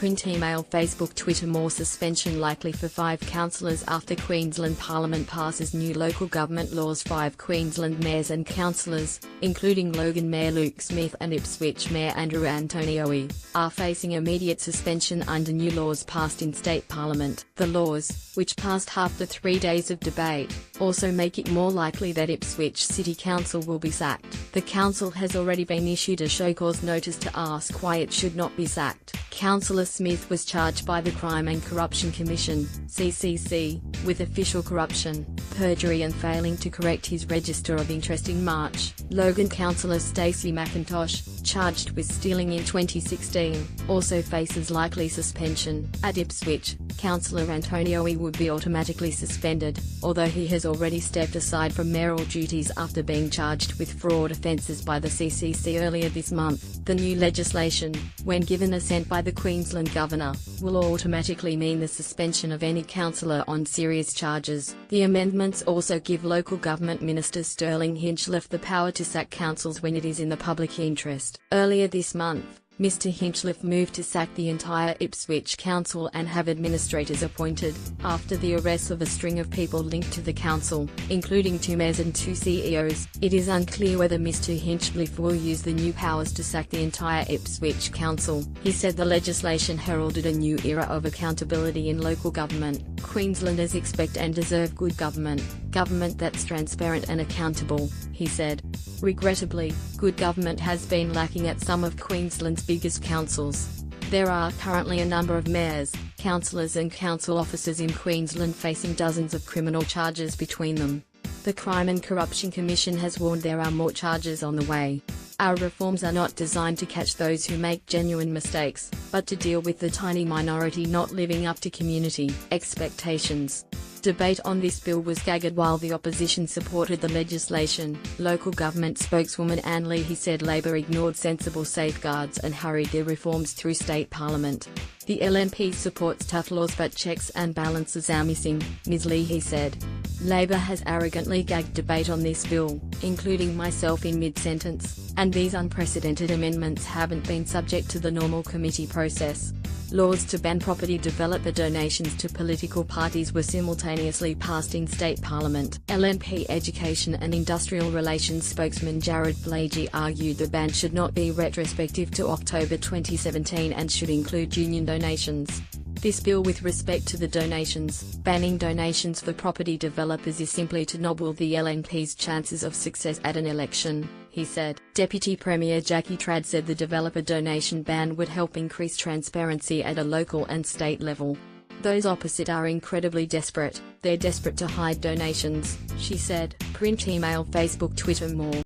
Print, email, Facebook, Twitter. More suspension likely for 5 councillors after Queensland Parliament passes new local government laws. 5 Queensland mayors and councillors, including Logan Mayor Luke Smith and Ipswich Mayor Andrew Antonioe, are facing immediate suspension under new laws passed in state parliament. The laws, which passed after 3 days of debate, also make it more likely that Ipswich City Council will be sacked. The council has already been issued a show-cause notice to ask why it should not be sacked. Councillor Smith was charged by the Crime and Corruption Commission (CCC) with official corruption, perjury and failing to correct his register of interest in March. Logan councillor Stacey McIntosh, charged with stealing in 2016, also faces likely suspension. At Ipswich, Councillor Antonioe would be automatically suspended, although he has already stepped aside from mayoral duties after being charged with fraud offences by the CCC earlier this month. The new legislation, when given assent by the Queensland Governor, will automatically mean the suspension of any councillor on serious charges. The amendments also give local government minister Sterling Hinchliffe the power to sack councils when it is in the public interest. Earlier this month, Mr. Hinchliffe moved to sack the entire Ipswich Council and have administrators appointed, after the arrests of a string of people linked to the council, including 2 mayors and 2 CEOs. It is unclear whether Mr. Hinchliffe will use the new powers to sack the entire Ipswich Council. He said the legislation heralded a new era of accountability in local government. Queenslanders expect and deserve good government that's transparent and accountable, he said. Regrettably, good government has been lacking at some of Queensland's biggest councils. There are currently a number of mayors, councillors and council officers in Queensland facing dozens of criminal charges between them. The Crime and Corruption Commission has warned there are more charges on the way. Our reforms are not designed to catch those who make genuine mistakes, but to deal with the tiny minority not living up to community expectations. Debate on this bill was staggered while the opposition supported the legislation. Local government spokeswoman Anne Leahy said Labor ignored sensible safeguards and hurried their reforms through state parliament. The LNP supports tough laws but checks and balances are missing, Ms. Leahy said. Labor has arrogantly gagged debate on this bill, including myself in mid-sentence, and these unprecedented amendments haven't been subject to the normal committee process. Laws to ban property developer donations to political parties were simultaneously passed in state parliament. LNP Education and Industrial Relations spokesman Jared Blagey argued the ban should not be retrospective to October 2017 and should include union donations. This bill with respect to the donations, banning donations for property developers is simply to nobble the LNP's chances of success at an election, he said. Deputy Premier Jackie Trad said the developer donation ban would help increase transparency at a local and state level. Those opposite are incredibly desperate, they're desperate to hide donations, she said. Print, email, Facebook, Twitter. More.